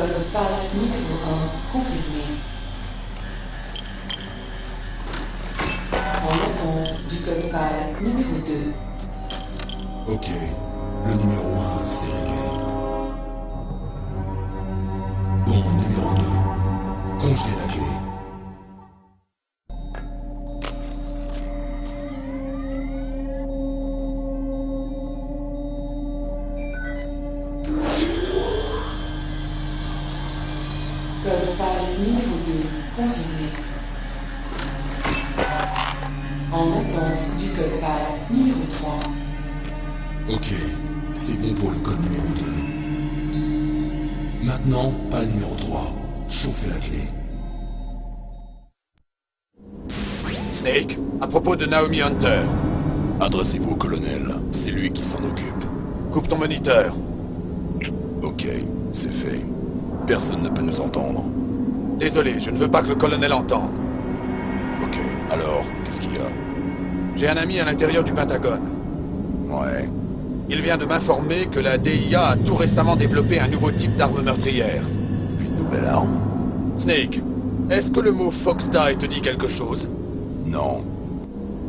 Code PAL numéro 1 confirmé. En attente du code PAL numéro 2. Ok, le numéro 1, c'est réglé. Bon, numéro 2, congelez la clé. Code PAL numéro 2 confirmé. En attente du code PAL numéro 3. Ok, c'est bon pour le code numéro 2. Maintenant, pas le numéro 3. Chauffez la clé. Snake, à propos de Naomi Hunter, Adressez-vous au colonel, c'est lui qui s'en occupe. coupe ton moniteur. Ok, c'est fait. Personne ne peut nous entendre. Désolé, je ne veux pas que le colonel entende. Ok, alors, qu'est-ce qu'il y a? J'ai un ami à l'intérieur du Pentagone. Ouais. Il vient de m'informer que la DIA a tout récemment développé un nouveau type d'arme meurtrière. Une nouvelle arme? Snake, est-ce que le mot Fox Die te dit quelque chose? Non.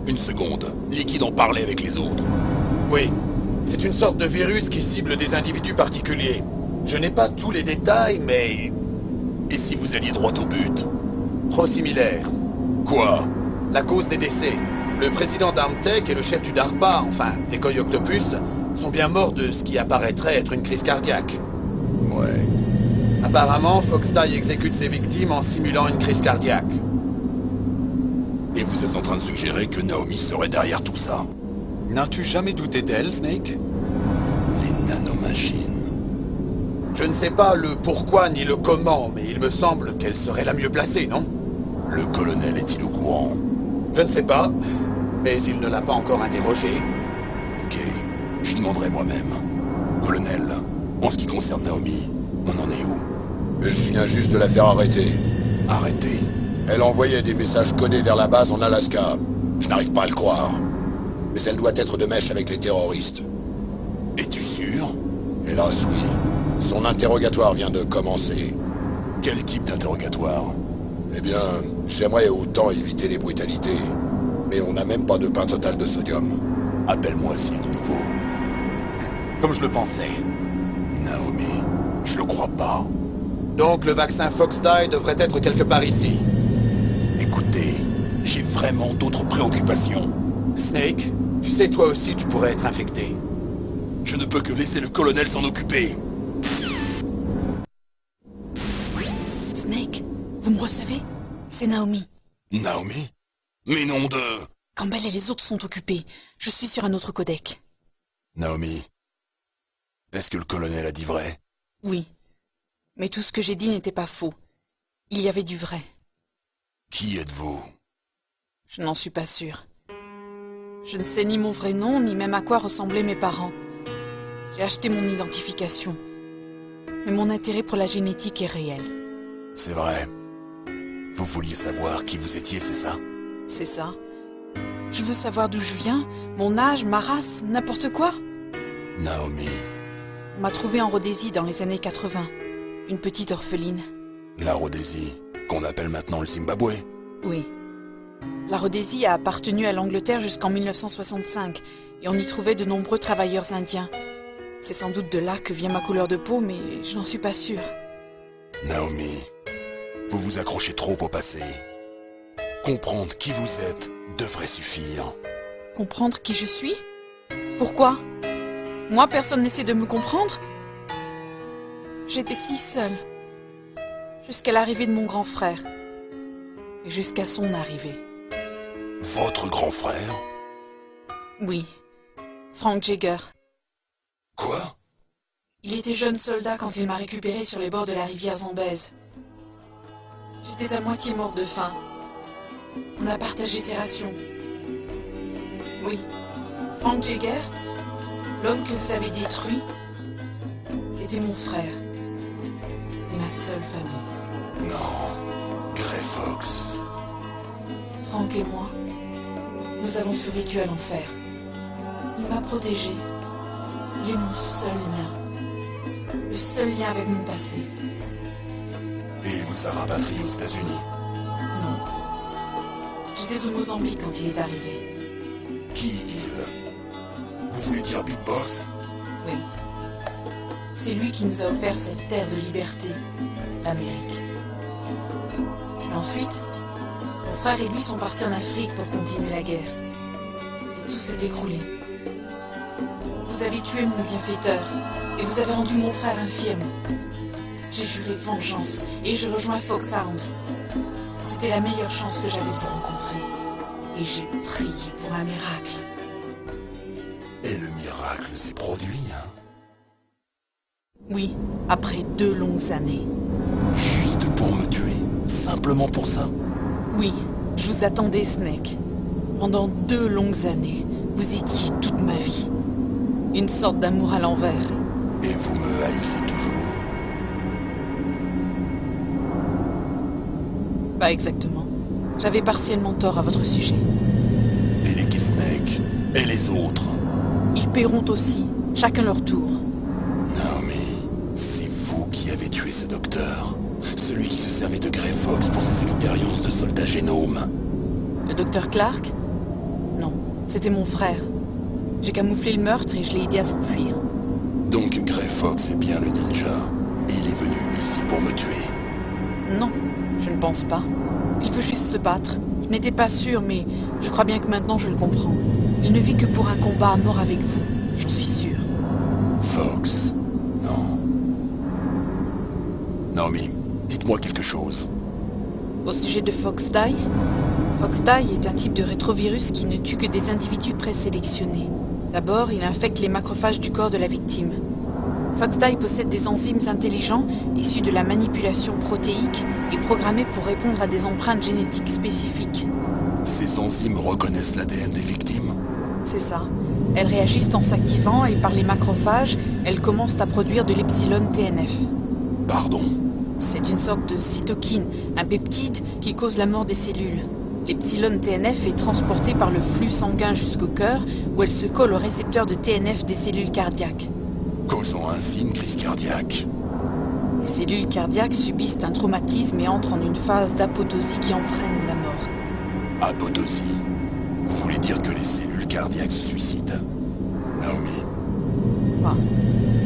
Une seconde. Liquide en parlait avec les autres. Oui. C'est une sorte de virus qui cible des individus particuliers. Je n'ai pas tous les détails, mais... Et si vous alliez droit au but? trop similaire. Quoi? La cause des décès. Le président d'Armtech et le chef du DARPA, enfin, Decoy Octopus, sont bien morts de ce qui apparaîtrait être une crise cardiaque. Ouais. Apparemment, Fox Die exécute ses victimes en simulant une crise cardiaque. Et vous êtes en train de suggérer que Naomi serait derrière tout ça? N'as-tu jamais douté d'elle, Snake? Les nanomachines. Je ne sais pas le pourquoi ni le comment, mais il me semble qu'elle serait la mieux placée, non? Le colonel est-il au courant? Je ne sais pas, mais il ne l'a pas encore interrogé. Ok, je demanderai moi-même. Colonel, en ce qui concerne Naomi, on en est où? Je viens juste de la faire arrêter. Arrêtez. Elle envoyait des messages codés vers la base en Alaska. Je n'arrive pas à le croire. Mais elle doit être de mèche avec les terroristes. Es-tu sûr? Hélas, oui. Son interrogatoire vient de commencer. Quel type d'interrogatoire? Eh bien, j'aimerais autant éviter les brutalités. Mais on n'a même pas de pain total de sodium. Appelle-moi s'il y a de nouveau. Comme je le pensais. Naomi, je le crois pas. Donc le vaccin Fox Die devrait être quelque part ici. Écoutez, j'ai vraiment d'autres préoccupations. Snake, tu sais, toi aussi, tu pourrais être infecté. Je ne peux que laisser le colonel s'en occuper. Snake, vous me recevez? C'est Naomi. Naomi? Mais nom de... Campbell et les autres sont occupés. Je suis sur un autre codec. Naomi, est-ce que le colonel a dit vrai? Oui. Mais tout ce que j'ai dit n'était pas faux. Il y avait du vrai. Qui êtes-vous? Je n'en suis pas sûre. Je ne sais ni mon vrai nom, ni même à quoi ressemblaient mes parents. J'ai acheté mon identification. Mais mon intérêt pour la génétique est réel. C'est vrai. Vous vouliez savoir qui vous étiez, c'est ça? C'est ça. Je veux savoir d'où je viens, mon âge, ma race, n'importe quoi. Naomi, On m'a trouvée en Rhodésie dans les années 80. Une petite orpheline. la Rhodésie, qu'on appelle maintenant le Zimbabwe. Oui. La Rhodésie a appartenu à l'Angleterre jusqu'en 1965 et on y trouvait de nombreux travailleurs indiens. C'est sans doute de là que vient ma couleur de peau, mais je n'en suis pas sûre. Naomi, vous vous accrochez trop au passé. Comprendre qui vous êtes devrait suffire. Comprendre qui je suis? Pourquoi? Moi, personne n'essaie de me comprendre? J'étais si seule. Jusqu'à l'arrivée de mon grand frère. Et jusqu'à son arrivée. Votre grand frère? Oui. Frank Jagger. Quoi? Il était jeune soldat quand il m'a récupéré sur les bords de la rivière Zambèze. J'étais à moitié morte de faim. On a partagé ses rations. Oui. Frank Jagger, l'homme que vous avez détruit, était mon frère. Et ma seule famille. Non. Grey Fox. Frank et moi, nous avons survécu à l'enfer. Il m'a protégée. Il est mon seul lien. Le seul lien avec mon passé. Et il vous a rapatrié aux États-Unis. Non. J'étais au Mozambique quand il est arrivé. Qui il? Vous voulez dire Big Boss? Oui. C'est lui qui nous a offert cette terre de liberté, l'Amérique. Et ensuite, mon frère et lui sont partis en Afrique pour continuer la guerre. Et tout s'est écroulé. Vous avez tué mon bienfaiteur et vous avez rendu mon frère infirme. J'ai juré vengeance et je rejoins Foxhound. C'était la meilleure chance que j'avais de vous rencontrer. Et j'ai prié pour un miracle. Et le miracle s'est produit, hein? Oui, après 2 longues années. Juste pour me tuer? Simplement pour ça? Oui, je vous attendais, Snake. Pendant 2 longues années, vous étiez toute ma vie. Une sorte d'amour à l'envers. Et vous me haïssez toujours? Pas exactement. J'avais partiellement tort à votre sujet. Et les Snake? Et les autres? Ils paieront aussi, chacun leur tour. Naomi, c'est vous qui avez tué ce docteur. Celui qui se servait de Grey Fox pour ses expériences de soldat génome. Le docteur Clark? Non, c'était mon frère. J'ai camouflé le meurtre et je l'ai aidé à s'enfuir. Donc Grey Fox est bien le ninja. Et il est venu ici pour me tuer. Non, je ne pense pas. Il veut juste se battre. Je n'étais pas sûre, mais je crois bien que maintenant je le comprends. Il ne vit que pour un combat à mort avec vous, j'en suis sûre. Fox? Non. Naomi, dites-moi quelque chose. Au sujet de Fox Die? Fox Die est un type de rétrovirus qui ne tue que des individus présélectionnés. D'abord, il infecte les macrophages du corps de la victime. Fox Die possède des enzymes intelligents issus de la manipulation protéique et programmés pour répondre à des empreintes génétiques spécifiques. Ces enzymes reconnaissent l'ADN des victimes? C'est ça. Elles réagissent en s'activant et par les macrophages, elles commencent à produire de l'epsilon TNF. Pardon? C'est une sorte de cytokine, un peptide qui cause la mort des cellules. L'epsilon TNF est transporté par le flux sanguin jusqu'au cœur, où elle se colle au récepteur de TNF des cellules cardiaques. Causant ainsi une crise cardiaque. Les cellules cardiaques subissent un traumatisme et entrent en une phase d'apoptosie qui entraîne la mort. Apoptosie? Vous voulez dire que les cellules cardiaques se suicident? Naomi, Quoi?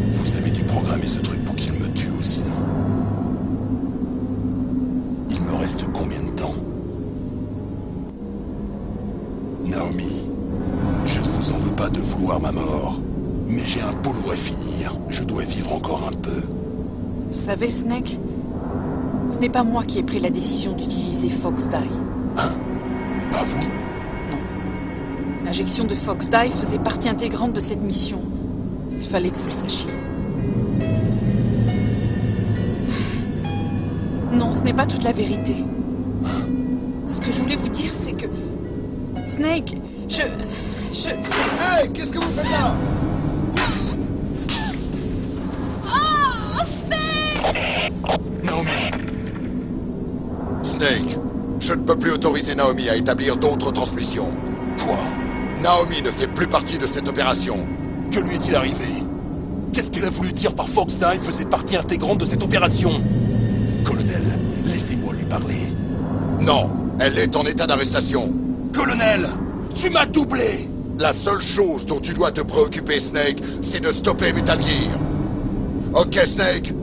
vous avez dû programmer ce truc pour qu'il me tue aussi, non? Il me reste combien de temps? Naomi, je ne vous en veux pas de vouloir ma mort, mais j'ai un boulot à finir. Je dois vivre encore un peu. Vous savez, Snake, ce n'est pas moi qui ai pris la décision d'utiliser Fox Die. Hein? Pas vous? L'injection de Fox Die faisait partie intégrante de cette mission. Il fallait que vous le sachiez. Non, ce n'est pas toute la vérité. Ce que je voulais vous dire, c'est que... Snake, Hey, qu'est-ce que vous faites là? Naomi! Snake, je ne peux plus autoriser Naomi à établir d'autres transmissions. Quoi? Naomi ne fait plus partie de cette opération. Que lui est-il arrivé? Qu'est-ce qu'elle a voulu dire par Fox Die faisait partie intégrante de cette opération? Colonel, laissez-moi lui parler. Non, elle est en état d'arrestation. Colonel, tu m'as doublé! La seule chose dont tu dois te préoccuper, Snake, c'est de stopper Metal Gear. Ok, Snake,